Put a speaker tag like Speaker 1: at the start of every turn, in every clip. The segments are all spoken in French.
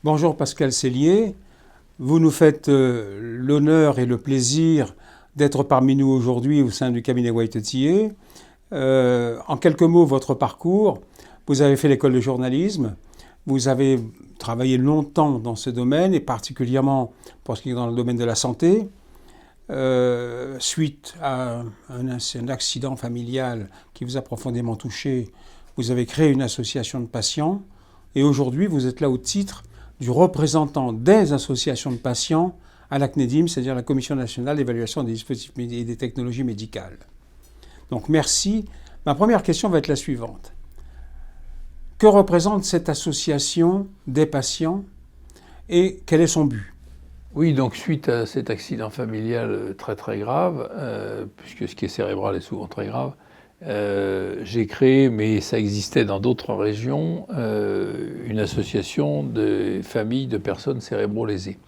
Speaker 1: Bonjour Pascal Sellier, vous nous faites l'honneur et le plaisir d'être parmi nous aujourd'hui au sein du cabinet White & Thiers. En quelques mots, votre parcours, vous avez fait l'école de journalisme, vous avez travaillé longtemps dans ce domaine et particulièrement pour ce qui est dans le domaine de la santé. Suite à un accident familial qui vous a profondément touché, vous avez créé une association de patients et aujourd'hui vous êtes là au titre du représentant des associations de patients à la CNEDIM, c'est-à-dire la Commission nationale d'évaluation des dispositifs et des technologies médicales. Donc merci. Ma première question va être la suivante. Que représente cette association des patients et quel est son but ?
Speaker 2: Oui, donc suite à cet accident familial très très grave, puisque ce qui est cérébral est souvent très grave, j'ai créé, mais ça existait dans d'autres régions, une association de familles de personnes cérébro-lésées.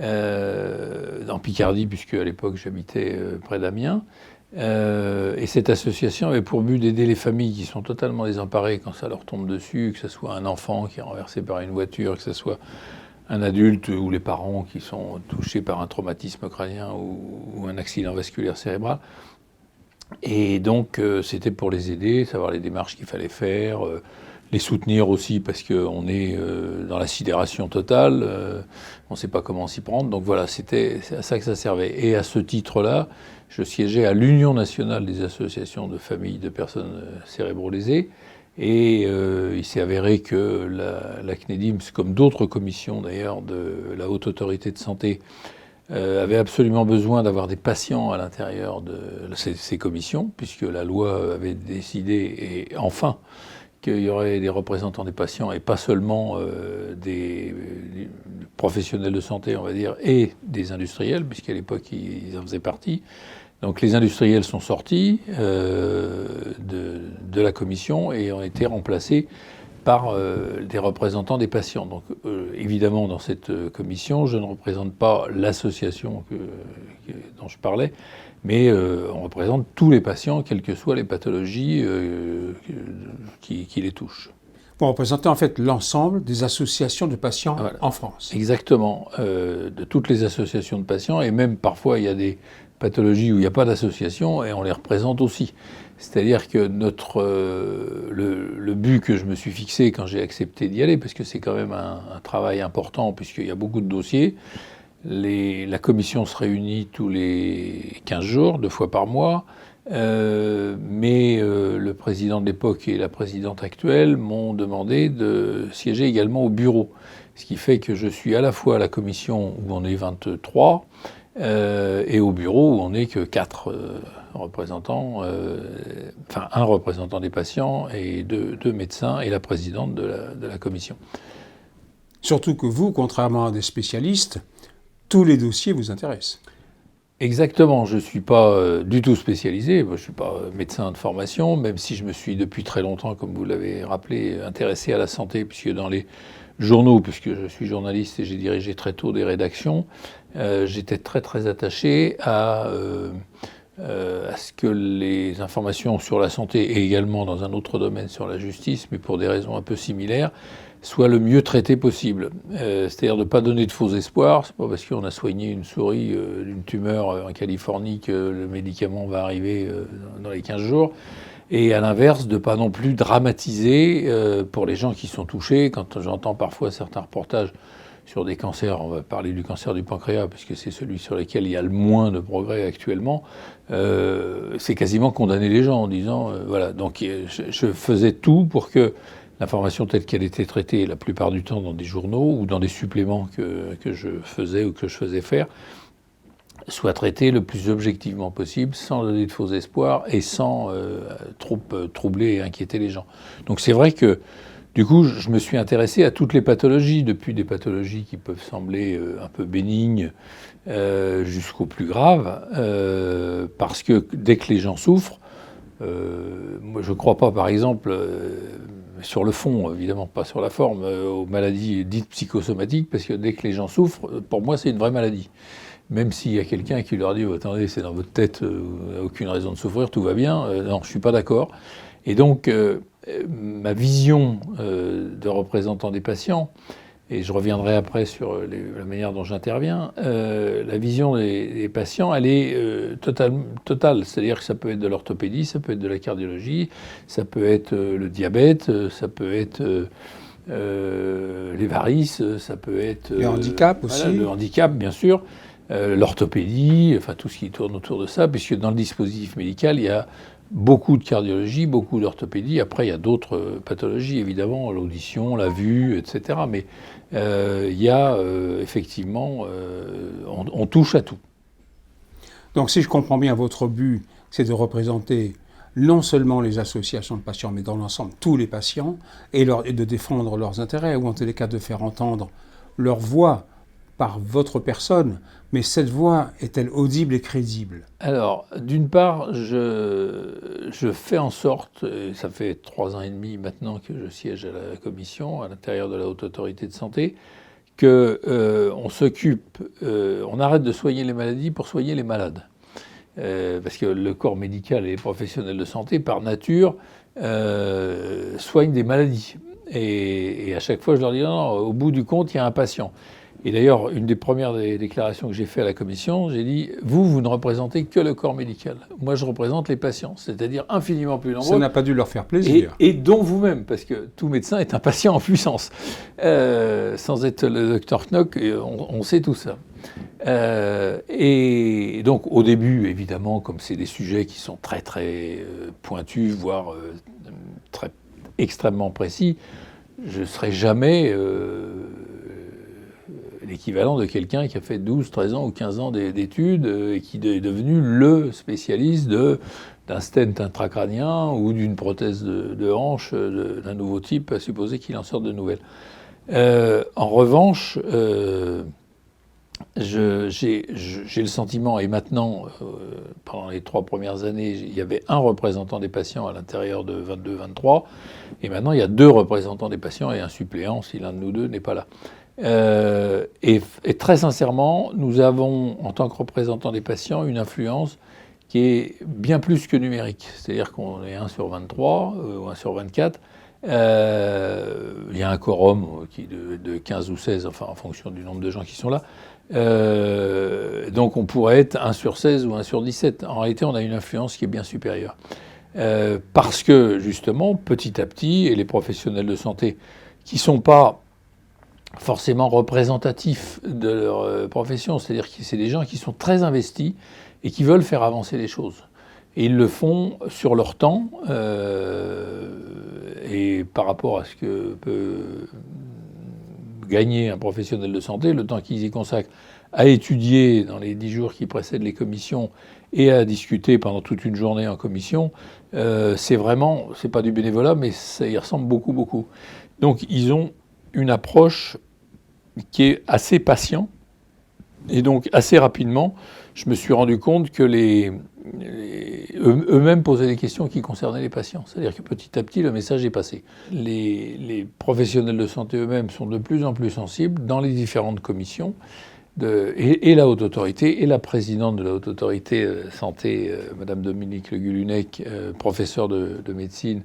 Speaker 2: En Picardie, puisque à l'époque j'habitais près d'Amiens. Et cette association avait pour but d'aider les familles qui sont totalement désemparées quand ça leur tombe dessus, que ce soit un enfant qui est renversé par une voiture, que ce soit un adulte ou les parents qui sont touchés par un traumatisme crânien ou un accident vasculaire cérébral. Et donc, c'était pour les aider, savoir les démarches qu'il fallait faire, les soutenir aussi parce qu'on est dans la sidération totale, on ne sait pas comment s'y prendre. Donc voilà, c'est à ça que ça servait. Et à ce titre-là, je siégeais à l'Union nationale des associations de familles de personnes cérébro-lésées. Et il s'est avéré que la CNEDIM, comme d'autres commissions d'ailleurs de la Haute Autorité de Santé, avait absolument besoin d'avoir des patients à l'intérieur de ces commissions, puisque la loi avait décidé, et enfin, qu'il y aurait des représentants des patients et pas seulement des professionnels de santé, on va dire, et des industriels, puisqu'à l'époque, ils en faisaient partie. Donc les industriels sont sortis de la commission et ont été remplacés par des représentants des patients. Donc évidemment, dans cette commission, je ne représente pas l'association dont je parlais, mais on représente tous les patients, quelles que soient les pathologies qui les touchent.
Speaker 1: Vous représentez en fait l'ensemble des associations de patients en France.
Speaker 2: Exactement, de toutes les associations de patients, et même parfois il y a des pathologies où il n'y a pas d'association et on les représente aussi. C'est-à-dire que le but que je me suis fixé quand j'ai accepté d'y aller, parce que c'est quand même un travail important puisqu'il y a beaucoup de dossiers, la commission se réunit tous les 15 jours, 2 fois par mois, mais le président de l'époque et la présidente actuelle m'ont demandé de siéger également au bureau. Ce qui fait que je suis à la fois à la commission où on est 23 et au bureau où on n'est que 4 représentants, enfin un représentant des patients et deux médecins et la présidente de la commission.
Speaker 1: Surtout que vous, contrairement à des spécialistes, tous les dossiers vous intéressent.
Speaker 2: Exactement, je ne suis pas du tout spécialisé, je ne suis pas médecin de formation, même si je me suis depuis très longtemps, comme vous l'avez rappelé, intéressé à la santé, puisque dans les journaux, puisque je suis journaliste et j'ai dirigé très tôt des rédactions, j'étais très très attaché à ce que les informations sur la santé, et également dans un autre domaine sur la justice, mais pour des raisons un peu similaires, soient le mieux traitées possible. C'est-à-dire de ne pas donner de faux espoirs. C'est pas parce qu'on a soigné une souris d'une tumeur en Californie que le médicament va arriver dans les 15 jours. Et à l'inverse, de ne pas non plus dramatiser pour les gens qui sont touchés. Quand j'entends parfois certains reportages sur des cancers, on va parler du cancer du pancréas, puisque c'est celui sur lequel il y a le moins de progrès actuellement, c'est quasiment condamner les gens en disant, voilà, donc je faisais tout pour que l'information telle qu'elle était traitée la plupart du temps dans des journaux ou dans des suppléments que je faisais ou que je faisais faire, soit traitée le plus objectivement possible, sans donner de faux espoirs et sans trop troubler et inquiéter les gens. Donc c'est vrai que du coup, je me suis intéressé à toutes les pathologies, depuis des pathologies qui peuvent sembler un peu bénignes jusqu'aux plus graves, parce que dès que les gens souffrent, moi je ne crois pas par exemple, sur le fond évidemment, pas sur la forme, aux maladies dites psychosomatiques, parce que dès que les gens souffrent, pour moi c'est une vraie maladie. même s'il y a quelqu'un qui leur dit « Attendez, c'est dans votre tête, aucune raison de souffrir, tout va bien », non, je ne suis pas d'accord. Et donc, ma vision de représentant des patients, et je reviendrai après sur la manière dont j'interviens, la vision des patients, elle est totale. C'est-à-dire que ça peut être de l'orthopédie, ça peut être de la cardiologie, ça peut être le diabète, ça peut être les varices, ça peut être...
Speaker 1: les handicaps aussi.
Speaker 2: Voilà, le handicap, bien sûr, l'orthopédie, enfin tout ce qui tourne autour de ça, puisque dans le dispositif médical, il y a beaucoup de cardiologie, beaucoup d'orthopédie. Après, il y a d'autres pathologies, évidemment, l'audition, la vue, etc. Mais il y a effectivement, on touche à tout.
Speaker 1: Donc, si je comprends bien, votre but, c'est de représenter non seulement les associations de patients, mais dans l'ensemble, tous les patients, et de défendre leurs intérêts, ou en tous les cas de faire entendre leur voix par votre personne. Mais cette voix est-elle audible et crédible?
Speaker 2: Alors, d'une part, je fais en sorte, et ça fait 3 ans et demi maintenant que je siège à la commission, à l'intérieur de la Haute Autorité de Santé, qu'on s'occupe, on arrête de soigner les maladies pour soigner les malades. Parce que le corps médical et les professionnels de santé, par nature, soignent des maladies. Et à chaque fois, je leur dis, non, au bout du compte, il y a un patient. Et d'ailleurs, une des premières déclarations que j'ai faites à la commission, j'ai dit, vous ne représentez que le corps médical. Moi, je représente les patients, c'est-à-dire infiniment plus nombreux.
Speaker 1: Ça n'a pas dû leur faire plaisir.
Speaker 2: Et dont vous-même, parce que tout médecin est un patient en puissance. Sans être le docteur Knock, on sait tout ça. Et donc, au début, évidemment, comme c'est des sujets qui sont très, très pointus, voire extrêmement précis, je ne serai jamais l'équivalent de quelqu'un qui a fait 12, 13 ans ou 15 ans d'études et qui est devenu le spécialiste d'un stent intracrânien ou d'une prothèse de hanche d'un nouveau type, à supposer qu'il en sorte de nouvelles. En revanche, j'ai le sentiment, et maintenant, pendant les 3 premières années, il y avait un représentant des patients à l'intérieur de 22-23, et maintenant il y a 2 représentants des patients et un suppléant si l'un de nous deux n'est pas là. Et très sincèrement, nous avons, en tant que représentants des patients, une influence qui est bien plus que numérique. C'est-à-dire qu'on est 1 sur 23 ou 1 sur 24. Il y a un quorum qui de 15 ou 16, enfin en fonction du nombre de gens qui sont là. Donc on pourrait être 1 sur 16 ou 1 sur 17. En réalité, on a une influence qui est bien supérieure. Parce que, justement, petit à petit, et les professionnels de santé qui ne sont pas forcément représentatifs de leur profession, c'est-à-dire que c'est des gens qui sont très investis et qui veulent faire avancer les choses. Et ils le font sur leur temps, et par rapport à ce que peut gagner un professionnel de santé, le temps qu'ils y consacrent à étudier dans les 10 jours qui précèdent les commissions et à discuter pendant toute une journée en commission, c'est pas du bénévolat, mais ça y ressemble beaucoup, beaucoup. Donc ils ont une approche qui est assez patient, et donc assez rapidement, je me suis rendu compte que eux-mêmes posaient des questions qui concernaient les patients. C'est-à-dire que petit à petit, le message est passé. Les professionnels de santé eux-mêmes sont de plus en plus sensibles dans les différentes commissions, et la Haute Autorité, et la présidente de la Haute Autorité Santé, Madame Dominique Le Gulunec, professeure de médecine,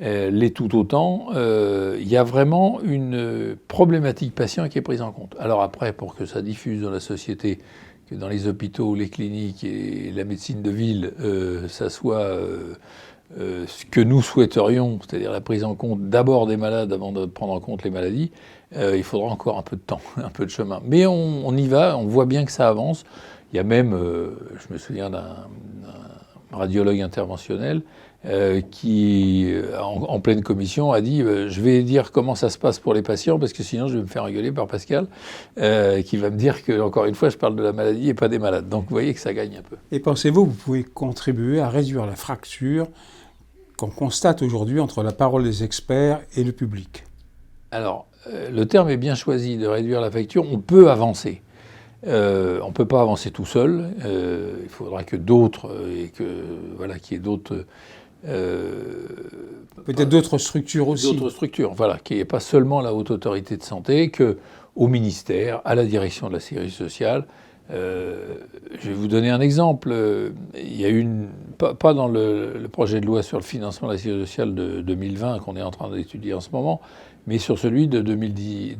Speaker 2: l'est tout autant. Il y a vraiment une problématique patient qui est prise en compte. Alors après, pour que ça diffuse dans la société, que dans les hôpitaux, les cliniques et la médecine de ville, ça soit ce que nous souhaiterions, c'est-à-dire la prise en compte d'abord des malades avant de prendre en compte les maladies, il faudra encore un peu de temps, un peu de chemin. Mais on y va, on voit bien que ça avance. Il y a même, je me souviens d'un radiologue interventionnel qui, en pleine commission, a dit je vais dire comment ça se passe pour les patients, parce que sinon je vais me faire engueuler par Pascal, qui va me dire que, encore une fois, je parle de la maladie et pas des malades. Donc vous voyez que ça gagne un peu.
Speaker 1: Et pensez-vous que vous pouvez contribuer à réduire la fracture qu'on constate aujourd'hui entre la parole des experts et le public?
Speaker 2: Alors, le terme est bien choisi, de réduire la fracture. On peut avancer. On ne peut pas avancer tout seul. Il faudra que d'autres, qu'il y ait d'autres...
Speaker 1: peut-être d'autres structures aussi.
Speaker 2: D'autres structures, qu'il n'y ait pas seulement la Haute Autorité de Santé, qu'au ministère, à la direction de la Sécurité sociale, Je vais vous donner un exemple. Il y a pas dans le projet de loi sur le financement de la sécurité sociale de 2020 qu'on est en train d'étudier en ce moment, mais sur celui de 2010,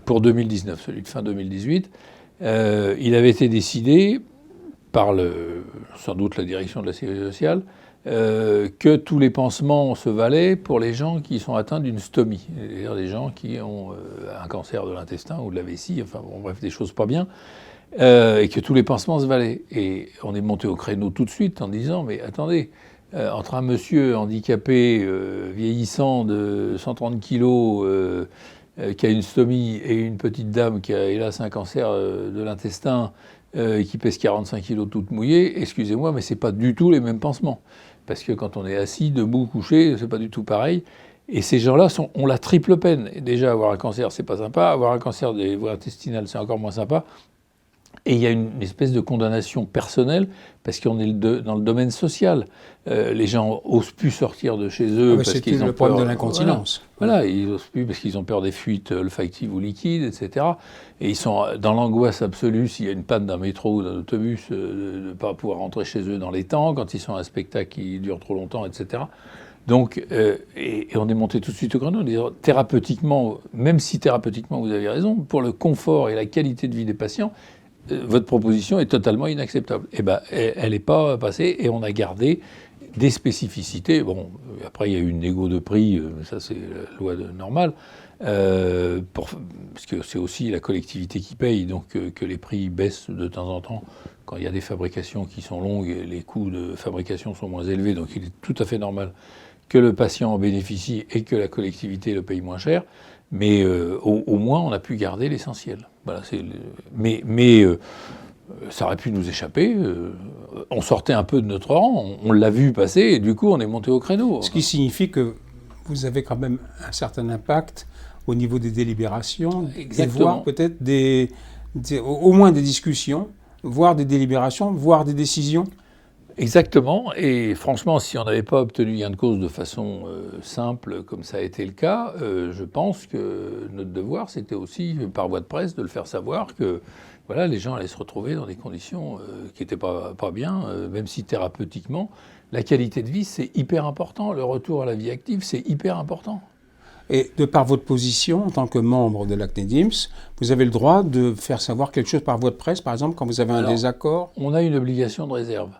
Speaker 2: pour 2019, celui de fin 2018, il avait été décidé par sans doute la direction de la sécurité sociale que tous les pansements se valaient pour les gens qui sont atteints d'une stomie, c'est-à-dire des gens qui ont un cancer de l'intestin ou de la vessie, enfin bon, bref, des choses pas bien. Et que tous les pansements se valaient. Et on est monté au créneau tout de suite en disant, mais attendez, entre un monsieur handicapé, vieillissant de 130 kilos, qui a une stomie, et une petite dame qui a hélas un cancer de l'intestin, et qui pèse 45 kilos toute mouillée, excusez-moi, mais c'est pas du tout les mêmes pansements. Parce que quand on est assis, debout, couché, c'est pas du tout pareil. Et ces gens-là ont la triple peine. Et déjà, avoir un cancer, c'est pas sympa. Avoir un cancer des voies intestinales, c'est encore moins sympa. Et il y a une espèce de condamnation personnelle parce qu'on est dans le domaine social. Les gens n'osent plus sortir de chez eux parce qu'ils ont peur.
Speaker 1: C'est le problème de l'incontinence.
Speaker 2: Voilà, ils n'osent plus parce qu'ils ont peur des fuites olfactives ou liquides, etc. Et ils sont dans l'angoisse absolue s'il y a une panne d'un métro ou d'un autobus de ne pas pouvoir rentrer chez eux dans les temps, quand ils sont à un spectacle qui dure trop longtemps, etc. Donc, et on est monté tout de suite au créneau en disant, thérapeutiquement, même si thérapeutiquement vous avez raison, pour le confort et la qualité de vie des patients, votre proposition est totalement inacceptable. Eh ben, elle n'est pas passée et on a gardé des spécificités. Bon, après, il y a eu une négo de prix, ça c'est la loi normale, parce que c'est aussi la collectivité qui paye, donc que les prix baissent de temps en temps. Quand il y a des fabrications qui sont longues, les coûts de fabrication sont moins élevés, donc il est tout à fait normal que le patient en bénéficie et que la collectivité le paye moins cher. Mais au moins, on a pu garder l'essentiel. Voilà, mais ça aurait pu nous échapper. On sortait un peu de notre rang, on l'a vu passer, et du coup, on est monté au créneau.
Speaker 1: Ce qui signifie que vous avez quand même un certain impact au niveau des délibérations, et voire peut-être au moins des discussions, voire des délibérations, voire des décisions.
Speaker 2: Exactement, et franchement, si on n'avait pas obtenu gain de cause de façon simple, comme ça a été le cas, je pense que notre devoir, c'était aussi, par voie de presse, de le faire savoir que voilà, les gens allaient se retrouver dans des conditions qui n'étaient pas bien, même si thérapeutiquement, la qualité de vie, c'est hyper important, le retour à la vie active, c'est hyper important.
Speaker 1: Et de par votre position, en tant que membre de la CNEDIMS, vous avez le droit de faire savoir quelque chose par voie de presse, par exemple, quand vous avez un désaccord?
Speaker 2: On a une obligation de réserve.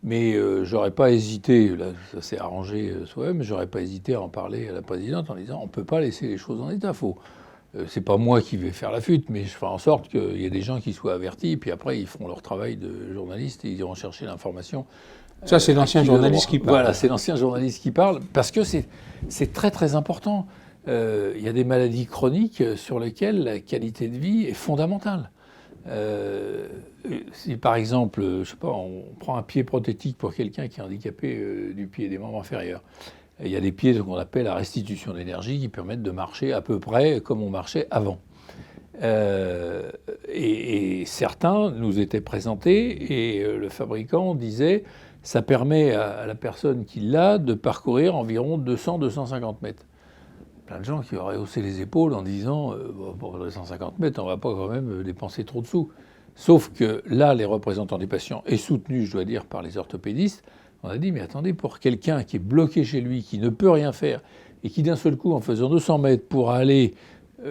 Speaker 2: Mais j'aurais pas hésité, là ça s'est arrangé soi-même, j'aurais pas hésité à en parler à la présidente en disant on peut pas laisser les choses en état. C'est pas moi qui vais faire la fuite, mais je ferai en sorte qu'il y ait des gens qui soient avertis, puis après ils feront leur travail de journaliste et ils iront chercher l'information.
Speaker 1: Ça c'est l'ancien journaliste qui parle.
Speaker 2: Voilà, c'est l'ancien journaliste qui parle, parce que c'est très très important. Il y a des maladies chroniques sur lesquelles la qualité de vie est fondamentale. Si par exemple, je sais pas, on prend un pied prothétique pour quelqu'un qui est handicapé du pied et des membres inférieurs, il y a des pieds qu'on appelle la restitution d'énergie qui permettent de marcher à peu près comme on marchait avant. Et certains nous étaient présentés et le fabricant disait ça permet à la personne qui l'a de parcourir environ 200-250 mètres. Plein de gens qui auraient haussé les épaules en disant pour 250 mètres, on ne va pas quand même dépenser trop de sous. Sauf que là, les représentants des patients, et soutenus, je dois dire, par les orthopédistes, on a dit, mais attendez, pour quelqu'un qui est bloqué chez lui, qui ne peut rien faire, et qui d'un seul coup, en faisant 200 mètres pour aller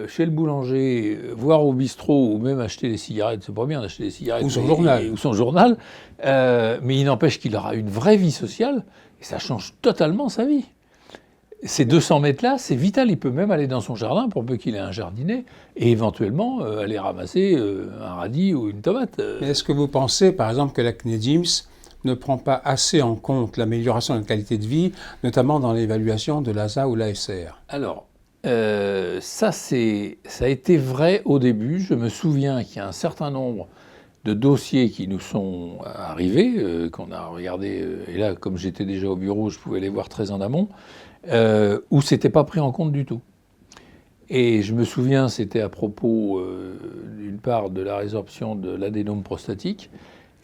Speaker 2: chez le boulanger, voir au bistrot, ou même acheter des cigarettes, c'est pas bien d'acheter des cigarettes.
Speaker 1: Ou son journal.
Speaker 2: Mais il n'empêche qu'il aura une vraie vie sociale, et ça change totalement sa vie. Ces 200 mètres-là, c'est vital. Il peut même aller dans son jardin, pour peu qu'il ait un jardinet, et éventuellement aller ramasser un radis ou une tomate.
Speaker 1: Mais est-ce que vous pensez, par exemple, que la CNEDIMS ne prend pas assez en compte l'amélioration de la qualité de vie, notamment dans l'évaluation de l'ASA ou l'ASR?
Speaker 2: Alors, ça a été vrai au début. Je me souviens qu'il y a un certain nombre de dossiers qui nous sont arrivés, qu'on a regardés, et là, comme j'étais déjà au bureau, je pouvais les voir très en amont, où c'était pas pris en compte du tout. Et je me souviens, c'était à propos d'une part de la résorption de l'adénome prostatique,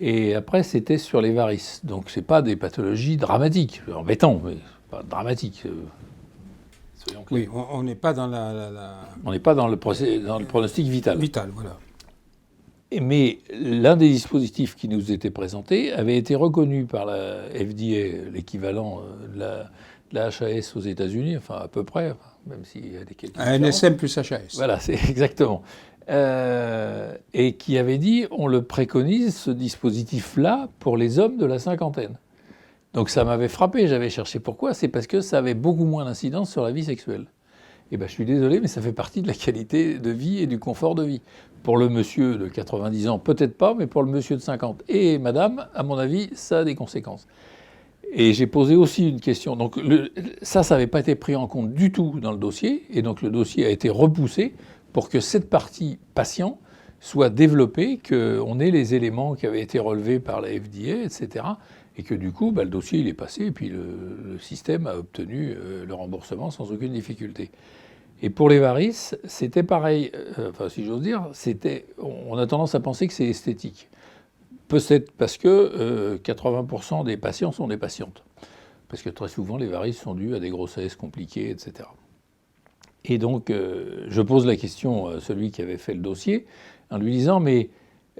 Speaker 2: et après c'était sur les varices. Donc c'est pas des pathologies dramatiques, embêtant, mais pas dramatiques. Soyons clairs.
Speaker 1: Oui, on n'est pas dans
Speaker 2: On n'est pas dans le pronostic vital.
Speaker 1: Vital, voilà.
Speaker 2: Mais l'un des dispositifs qui nous était présenté avait été reconnu par la FDA, l'équivalent de la HAS aux États-Unis, enfin à peu près, même s'il y a des quelques différences.
Speaker 1: NSM plus HAS.
Speaker 2: Voilà, c'est exactement. Et qui avait dit, on le préconise, ce dispositif-là, pour les hommes de la cinquantaine. Donc ça m'avait frappé, j'avais cherché pourquoi. C'est parce que ça avait beaucoup moins d'incidence sur la vie sexuelle. Eh bien, je suis désolé, mais ça fait partie de la qualité de vie et du confort de vie. Pour le monsieur de 90 ans, peut-être pas, mais pour le monsieur de 50 et madame, à mon avis, ça a des conséquences. Et j'ai posé aussi une question. Donc ça n'avait pas été pris en compte du tout dans le dossier. Et donc le dossier a été repoussé pour que cette partie patient soit développée, qu'on ait les éléments qui avaient été relevés par la FDA, etc. Et que du coup, le dossier il est passé et puis le système a obtenu le remboursement sans aucune difficulté. Et pour les varices, c'était pareil. Enfin, si j'ose dire, on a tendance à penser que c'est esthétique. Peut-être parce que 80% des patients sont des patientes. Parce que très souvent, les varices sont dues à des grossesses compliquées, etc. Et donc, je pose la question à celui qui avait fait le dossier, en lui disant, mais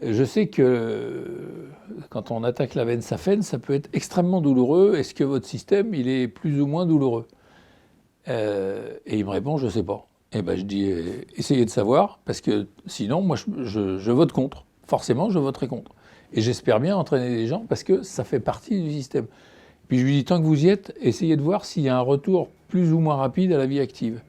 Speaker 2: je sais que quand on attaque la veine saphène, ça peut être extrêmement douloureux. Est-ce que votre système, il est plus ou moins douloureux ? Et il me répond, je ne sais pas. Et ben, je dis, essayez de savoir, parce que sinon, moi, je vote contre. Forcément, je voterai contre. Et j'espère bien entraîner les gens, parce que ça fait partie du système. Puis je lui dis, tant que vous y êtes, essayez de voir s'il y a un retour plus ou moins rapide à la vie active.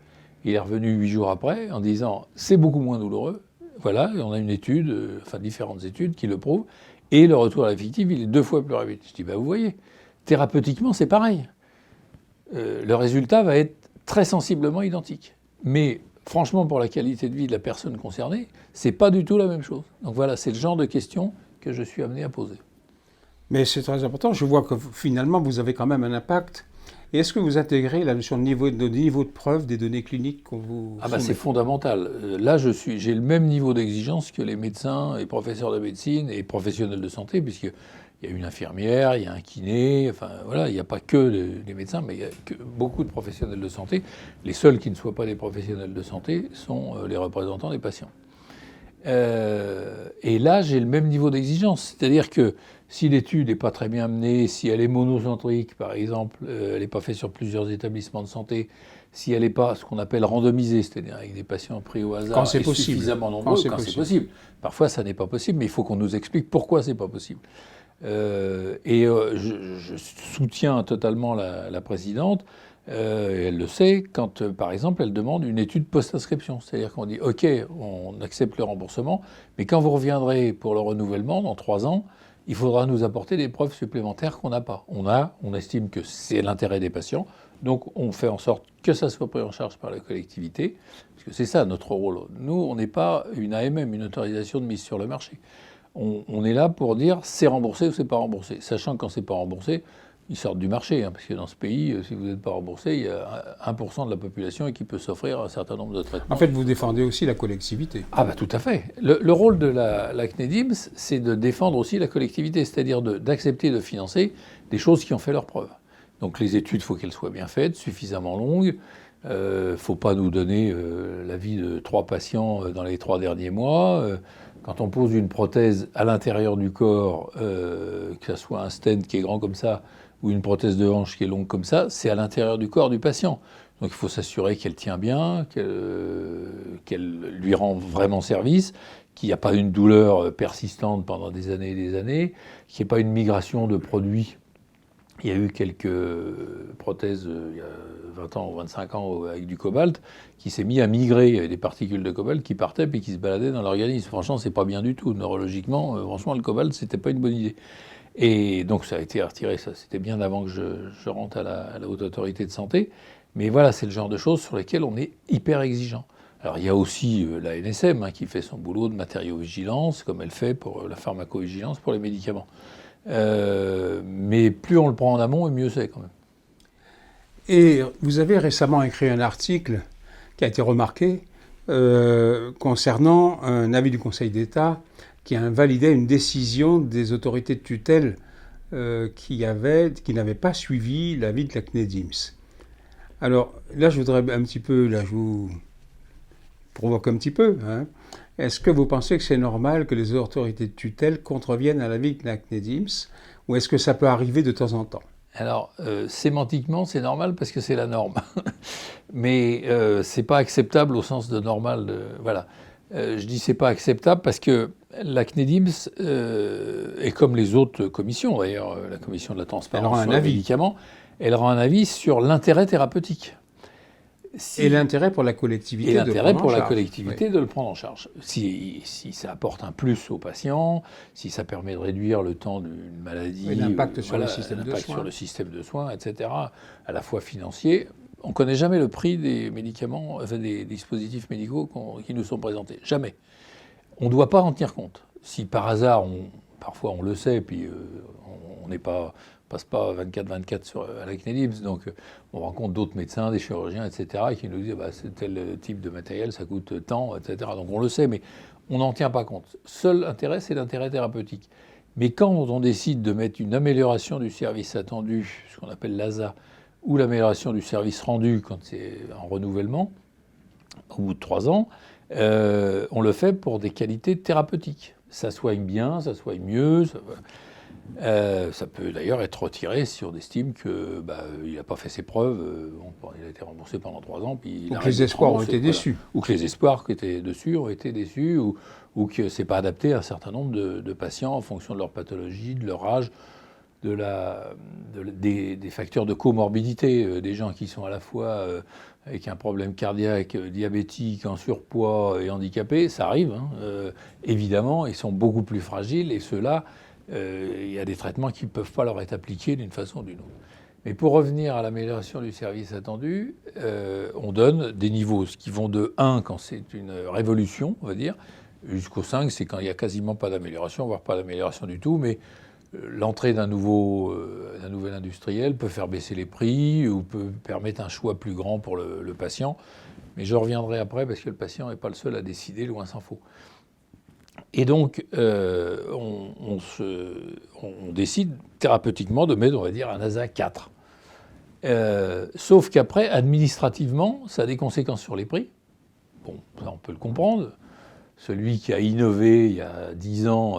Speaker 2: Il est revenu 8 jours après, en disant, c'est beaucoup moins douloureux. Voilà, on a une étude, enfin différentes études qui le prouvent, et le retour à la vie active, il est 2 fois plus rapide. Je dis, vous voyez, thérapeutiquement, c'est pareil. Le résultat va être très sensiblement identique. Mais franchement, pour la qualité de vie de la personne concernée, c'est pas du tout la même chose. Donc voilà, c'est le genre de questions que je suis amené à poser.
Speaker 1: Mais c'est très important. Je vois que finalement, vous avez quand même un impact. Et est-ce que vous intégrez la notion de niveau de preuve des données cliniques qu'on vous soumet ?
Speaker 2: C'est fondamental. Là, j'ai le même niveau d'exigence que les médecins et professeurs de médecine et professionnels de santé, puisque il y a une infirmière, il y a un kiné, enfin voilà, il n'y a pas que les médecins, mais il y a beaucoup de professionnels de santé. Les seuls qui ne soient pas des professionnels de santé sont les représentants des patients. Et là, j'ai le même niveau d'exigence. C'est-à-dire que si l'étude n'est pas très bien menée, si elle est monocentrique, par exemple, elle n'est pas faite sur plusieurs établissements de santé, si elle n'est pas ce qu'on appelle randomisée, c'est-à-dire avec des patients pris au hasard
Speaker 1: quand c'est possible.
Speaker 2: Suffisamment nombreux, quand c'est possible. Parfois, ça n'est pas possible, mais il faut qu'on nous explique pourquoi c'est pas possible. Je soutiens totalement la présidente. Elle le sait quand, par exemple, elle demande une étude post-inscription. C'est-à-dire qu'on dit, OK, on accepte le remboursement, mais quand vous reviendrez pour le renouvellement, dans 3 ans, il faudra nous apporter des preuves supplémentaires qu'on n'a pas. On estime que c'est l'intérêt des patients, donc on fait en sorte que ça soit pris en charge par la collectivité, parce que c'est ça notre rôle. Nous, on n'est pas une AMM, une autorisation de mise sur le marché. On est là pour dire c'est remboursé ou c'est pas remboursé, sachant que quand c'est pas remboursé, ils sortent du marché, parce que dans ce pays, si vous n'êtes pas remboursé, il y a 1% de la population qui peut s'offrir un certain nombre de traitements.
Speaker 1: En fait, vous défendez aussi la collectivité.
Speaker 2: Tout à fait. Le rôle de la CNEDIMS, c'est de défendre aussi la collectivité, c'est-à-dire d'accepter de financer des choses qui ont fait leurs preuves. Donc les études, il faut qu'elles soient bien faites, suffisamment longues. Il ne faut pas nous donner l'avis de 3 patients dans les 3 derniers mois. Quand on pose une prothèse à l'intérieur du corps, que ce soit un stent qui est grand comme ça, ou une prothèse de hanche qui est longue comme ça, c'est à l'intérieur du corps du patient. Donc il faut s'assurer qu'elle tient bien, qu'elle lui rend vraiment service, qu'il n'y a pas une douleur persistante pendant des années et des années, qu'il n'y ait pas une migration de produits. Il y a eu quelques prothèses il y a 20 ans ou 25 ans avec du cobalt qui s'est mis à migrer. Il y avait des particules de cobalt qui partaient puis qui se baladaient dans l'organisme. Franchement, c'est pas bien du tout. Neurologiquement, franchement, le cobalt, c'était pas une bonne idée. Et donc ça a été retiré, ça c'était bien avant que je rentre à la Haute Autorité de Santé. Mais voilà, c'est le genre de choses sur lesquelles on est hyper exigeant. Alors il y a aussi la NSM qui fait son boulot de matériaux-vigilance, comme elle fait pour la pharmacovigilance pour les médicaments. Mais plus on le prend en amont, et mieux c'est quand même.
Speaker 1: Et vous avez récemment écrit un article qui a été remarqué concernant un avis du Conseil d'État qui a invalidé une décision des autorités de tutelle qui n'avaient pas suivi l'avis de la CNEDIMS. Alors là, je voudrais un petit peu, là je vous provoque un petit peu, Est-ce que vous pensez que c'est normal que les autorités de tutelle contreviennent à l'avis de la CNEDIMS, ou est-ce que ça peut arriver de temps en temps?
Speaker 2: Alors, sémantiquement, c'est normal parce que c'est la norme. Mais c'est pas acceptable au sens de normal. Voilà. Je dis c'est pas acceptable parce que la CNEDIMS, et comme les autres commissions, d'ailleurs, la commission de la transparence sur les médicaments, elle rend un avis sur l'intérêt thérapeutique.
Speaker 1: Et l'intérêt pour la collectivité de le prendre en charge.
Speaker 2: Et l'intérêt pour la collectivité de le prendre en charge. Si ça apporte un plus aux patients, si ça permet de réduire le temps d'une maladie,
Speaker 1: l'impact sur le système de soins.
Speaker 2: sur le système de soins, etc., à la fois financier. On ne connaît jamais le prix des médicaments, enfin des dispositifs médicaux qui nous sont présentés. Jamais. On ne doit pas en tenir compte. Si par hasard, parfois on le sait, puis on n'est pas... passe pas 24/24 à la CNEDIMS, donc on rencontre d'autres médecins, des chirurgiens, etc., qui nous disent c'est tel type de matériel, ça coûte tant, etc. Donc on le sait, mais on n'en tient pas compte. Seul intérêt, c'est l'intérêt thérapeutique. Mais quand on décide de mettre une amélioration du service attendu, ce qu'on appelle l'ASA, ou l'amélioration du service rendu quand c'est en renouvellement, au bout de 3 ans, on le fait pour des qualités thérapeutiques. Ça soigne bien, ça soigne mieux. Ça peut d'ailleurs être retiré si on estime qu'il n'a pas fait ses preuves. Il a été remboursé pendant 3 ans. Puis
Speaker 1: ou que les espoirs ont été déçus.
Speaker 2: Ou que les espoirs qui étaient dessus ont été déçus. Ou que ce n'est pas adapté à un certain nombre de patients en fonction de leur pathologie, de leur âge, des facteurs de comorbidité. Des gens qui sont à la fois avec un problème cardiaque, diabétique, en surpoids et handicapés, ça arrive. Évidemment, ils sont beaucoup plus fragiles et ceux-là, il y a des traitements qui ne peuvent pas leur être appliqués d'une façon ou d'une autre. Mais pour revenir à l'amélioration du service attendu, on donne des niveaux, ce qui vont de 1 quand c'est une révolution, on va dire, jusqu'au 5, c'est quand il n'y a quasiment pas d'amélioration, voire pas d'amélioration du tout, mais l'entrée d'un nouvel industriel peut faire baisser les prix ou peut permettre un choix plus grand pour le patient. Mais je reviendrai après parce que le patient n'est pas le seul à décider, loin s'en faut. Et donc, on décide thérapeutiquement de mettre, on va dire, un ASA 4. Sauf qu'après, administrativement, ça a des conséquences sur les prix. Bon, ça, on peut le comprendre. Celui qui a innové il y a 10 ans,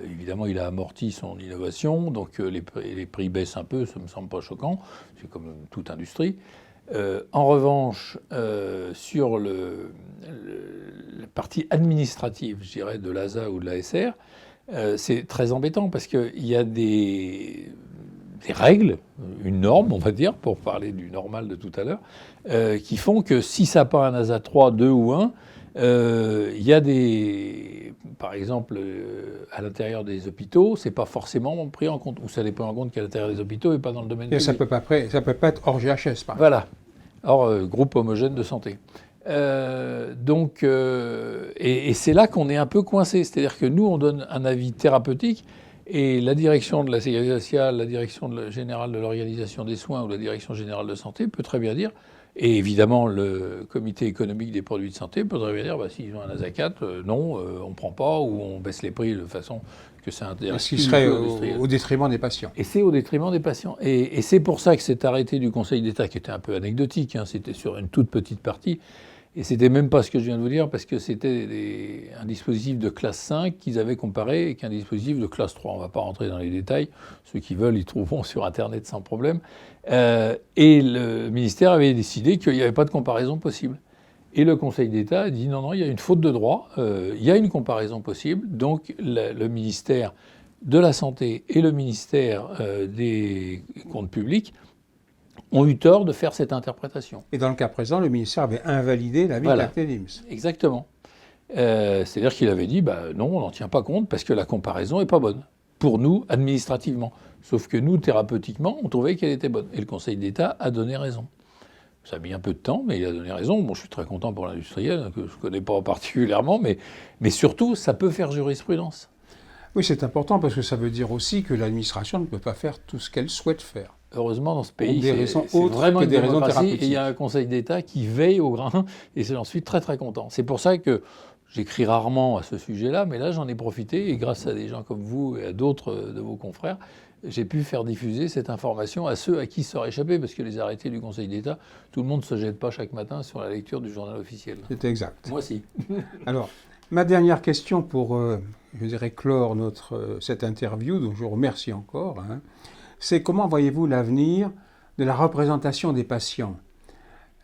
Speaker 2: évidemment, il a amorti son innovation. Donc, les prix baissent un peu, ça ne me semble pas choquant. C'est comme toute industrie. En revanche, sur la partie administrative, je dirais, de l'ASA ou de l'ASR, c'est très embêtant parce qu'il y a des règles, une norme, on va dire, pour parler du normal de tout à l'heure, qui font que si ça n'a pas un ASA 3, 2 ou 1, il y a par exemple, à l'intérieur des hôpitaux, c'est pas forcément pris en compte, ou ça n'est pris en compte qu'à l'intérieur des hôpitaux et pas dans le domaine public.
Speaker 1: Ça peut pas être hors GHS, par exemple.
Speaker 2: Voilà, hors groupe homogène de santé. Et c'est là qu'on est un peu coincé, c'est-à-dire que nous, on donne un avis thérapeutique, et la direction de la sécurité sociale, la direction générale de l'organisation des soins ou la direction générale de santé peut très bien dire. Et évidemment, le comité économique des produits de santé peut bien dire s'ils ont un ASA 4, non, on ne prend pas, ou on baisse les prix de façon que ça intéresse.
Speaker 1: Ce qui serait au détriment des patients.
Speaker 2: Et c'est au détriment des patients. Et c'est pour ça que cet arrêté du Conseil d'État, qui était un peu anecdotique, c'était sur une toute petite partie, et c'était même pas ce que je viens de vous dire, parce que c'était un dispositif de classe 5 qu'ils avaient comparé avec un dispositif de classe 3. On ne va pas rentrer dans les détails. Ceux qui veulent, ils trouveront sur Internet sans problème. Et le ministère avait décidé qu'il n'y avait pas de comparaison possible. Et le Conseil d'État a dit non, il y a une faute de droit, il y a une comparaison possible. Donc le ministère de la Santé et le ministère des Comptes publics ont eu tort de faire cette interprétation.
Speaker 1: Et dans le cas présent, le ministère avait invalidé l'avis de la CNEDIMS.
Speaker 2: Exactement. C'est-à-dire qu'il avait dit non, on n'en tient pas compte parce que la comparaison n'est pas bonne. Pour nous, administrativement. Sauf que nous, thérapeutiquement, on trouvait qu'elle était bonne. Et le Conseil d'État a donné raison. Ça a mis un peu de temps, mais il a donné raison. Bon, je suis très content pour l'industriel, que je ne connais pas particulièrement, mais surtout, ça peut faire jurisprudence.
Speaker 1: Oui, c'est important parce que ça veut dire aussi que l'administration ne peut pas faire tout ce qu'elle souhaite faire.
Speaker 2: Heureusement, dans ce pays,
Speaker 1: c'est vraiment
Speaker 2: des raisons thérapeutiques. Et il y a un Conseil d'État qui veille au grain, et j'en suis très très content. C'est pour ça que J'écris rarement à ce sujet-là, mais là, j'en ai profité, et grâce à des gens comme vous et à d'autres de vos confrères, j'ai pu faire diffuser cette information à ceux à qui ça aurait échappé, parce que les arrêtés du Conseil d'État, tout le monde ne se jette pas chaque matin sur la lecture du journal officiel.
Speaker 1: C'est exact.
Speaker 2: Moi, si.
Speaker 1: Alors, ma dernière question pour, je dirais, clore cette interview, dont je vous remercie encore, hein, c'est comment voyez-vous l'avenir de la représentation des patients ?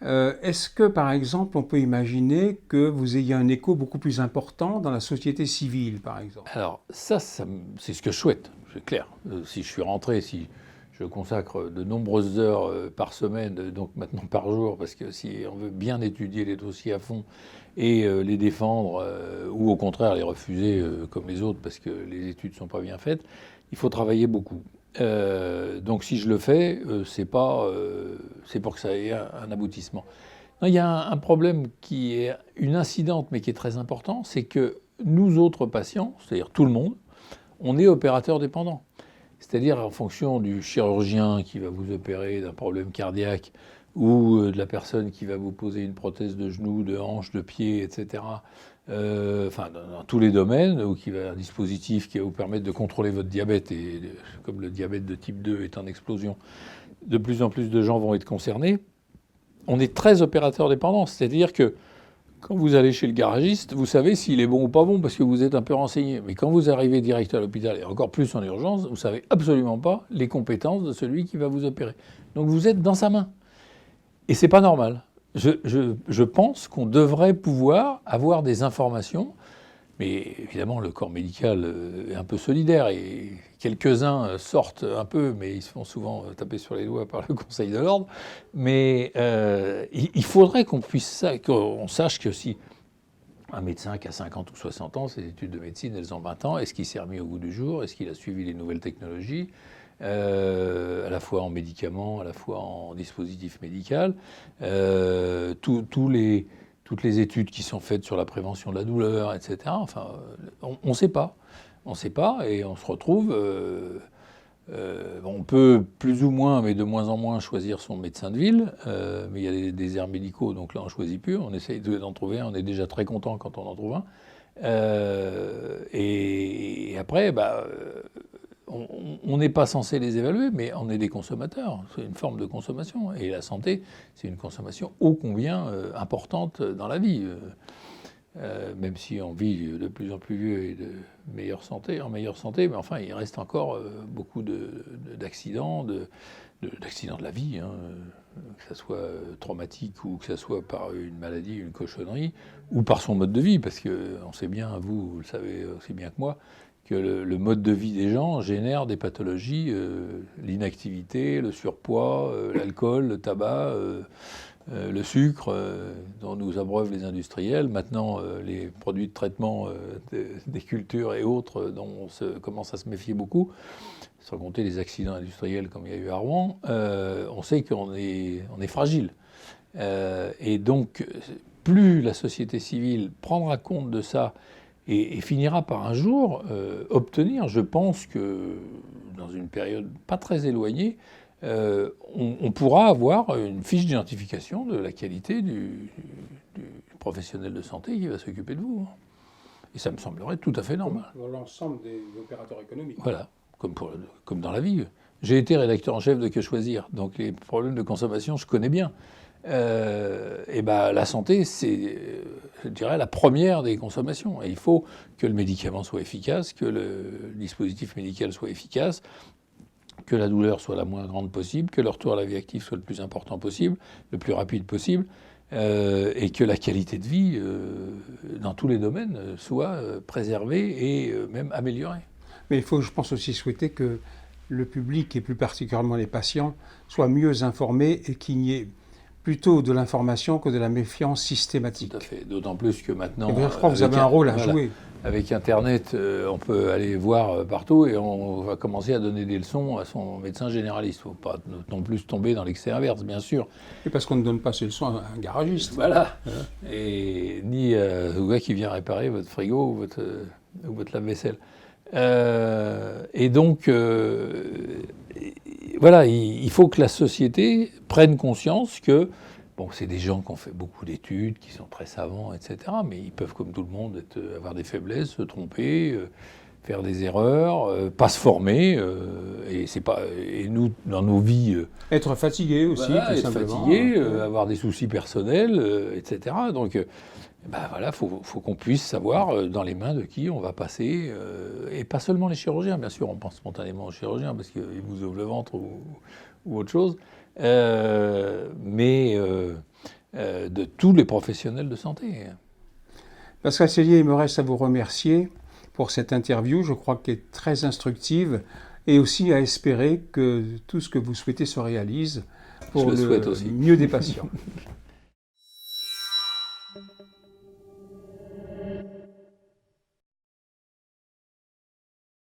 Speaker 1: Est-ce que, par exemple, on peut imaginer que vous ayez un écho beaucoup plus important dans la société civile, par exemple ?
Speaker 2: Alors, c'est ce que je souhaite, c'est clair. Si je suis rentré, si je consacre de nombreuses heures par semaine, donc maintenant par jour, parce que si on veut bien étudier les dossiers à fond et les défendre, ou au contraire les refuser comme les autres parce que les études ne sont pas bien faites, il faut travailler beaucoup. Donc si je le fais, c'est pour que ça ait un aboutissement. Non, il y a un problème qui est une incidente, mais qui est très important, c'est que nous autres patients, c'est-à-dire tout le monde, on est opérateur dépendant. C'est-à-dire en fonction du chirurgien qui va vous opérer d'un problème cardiaque ou de la personne qui va vous poser une prothèse de genou, de hanche, de pied, etc., enfin dans tous les domaines, ou qui va un dispositif qui va vous permettre de contrôler votre diabète, et comme le diabète de type 2 est en explosion, de plus en plus de gens vont être concernés. On est très opérateur dépendant, c'est-à-dire que quand vous allez chez le garagiste, vous savez s'il est bon ou pas bon parce que vous êtes un peu renseigné. Mais quand vous arrivez direct à l'hôpital, et encore plus en urgence, vous ne savez absolument pas les compétences de celui qui va vous opérer. Donc vous êtes dans sa main. Et c'est pas normal. Je pense qu'on devrait pouvoir avoir des informations, mais évidemment le corps médical est un peu solidaire et quelques-uns sortent un peu, mais ils se font souvent taper sur les doigts par le Conseil de l'ordre. Mais il faudrait qu'on sache que si un médecin qui a 50 ou 60 ans, ses études de médecine, elles ont 20 ans, est-ce qu'il s'est remis au goût du jour? Est-ce qu'il a suivi les nouvelles technologies ? À la fois en médicaments, à la fois en dispositif médical, toutes les études qui sont faites sur la prévention de la douleur, etc. Enfin, on ne sait pas. On ne sait pas et on se retrouve... on peut plus ou moins, mais de moins en moins, choisir son médecin de ville. Mais il y a des déserts médicaux, donc là, on ne choisit plus. On essaye d'en trouver un. On est déjà très content quand on en trouve un. Et après, on n'est pas censé les évaluer, mais on est des consommateurs. C'est une forme de consommation. Et la santé, c'est une consommation ô combien importante dans la vie. Même si on vit de plus en plus vieux et en meilleure santé, mais enfin, il reste encore beaucoup d'accidents, d'accidents de la vie, hein, que ça soit traumatique ou que ça soit par une maladie, une cochonnerie, ou par son mode de vie, parce qu'on sait bien, vous le savez aussi bien que moi, que le mode de vie des gens génère des pathologies, l'inactivité, le surpoids, l'alcool, le tabac, le sucre dont nous abreuvent les industriels, maintenant les produits de traitement des cultures et autres dont on commence à se méfier beaucoup, sans compter les accidents industriels comme il y a eu à Rouen, on sait qu'on est fragile. Et donc, plus la société civile prendra compte de ça et finira par un jour obtenir, je pense que dans une période pas très éloignée, on pourra avoir une fiche d'identification de la qualité du professionnel de santé qui va s'occuper de vous. Et ça me semblerait tout à fait normal.
Speaker 1: Pour l'ensemble des opérateurs économiques.
Speaker 2: Voilà, comme dans la vie. J'ai été rédacteur en chef de Que Choisir, donc les problèmes de consommation, je connais bien. La santé, c'est, je dirais, la première des consommations. Et il faut que le médicament soit efficace, que le dispositif médical soit efficace, que la douleur soit la moins grande possible, que le retour à la vie active soit le plus important possible, le plus rapide possible, et que la qualité de vie, dans tous les domaines, soit préservée et même améliorée.
Speaker 1: Mais il faut, je pense, aussi souhaiter que le public, et plus particulièrement les patients, soient mieux informés et qu'il n'y ait plutôt de l'information que de la méfiance systématique.
Speaker 2: Tout à fait. D'autant plus que maintenant...
Speaker 1: Je crois que vous avez un rôle à jouer.
Speaker 2: Avec Internet, on peut aller voir partout et on va commencer à donner des leçons à son médecin généraliste. Il ne faut pas non plus tomber dans l'excès inverse, bien sûr.
Speaker 1: Et parce qu'on ne donne pas ces leçons à un garagiste.
Speaker 2: Voilà. Et ni au gars qui vient réparer votre frigo ou votre lave-vaisselle. Et donc, voilà, il faut que la société prenne conscience que Bon, c'est des gens qui ont fait beaucoup d'études, qui sont très savants, etc. Mais ils peuvent, comme tout le monde, avoir des faiblesses, se tromper, faire des erreurs, pas se former. Et nous, dans nos vies...
Speaker 1: Être fatigué aussi,
Speaker 2: voilà,
Speaker 1: tout
Speaker 2: être
Speaker 1: simplement.
Speaker 2: fatigué, avoir des soucis personnels, etc. Donc, voilà, faut qu'on puisse savoir dans les mains de qui on va passer. Et pas seulement les chirurgiens, bien sûr, on pense spontanément aux chirurgiens parce qu'ils vous ouvrent le ventre ou autre chose. Mais de tous les professionnels de santé.
Speaker 1: Pascal Sellier, il me reste à vous remercier pour cette interview, je crois qu'elle est très instructive, et aussi à espérer que tout ce que vous souhaitez se réalise pour le mieux des patients.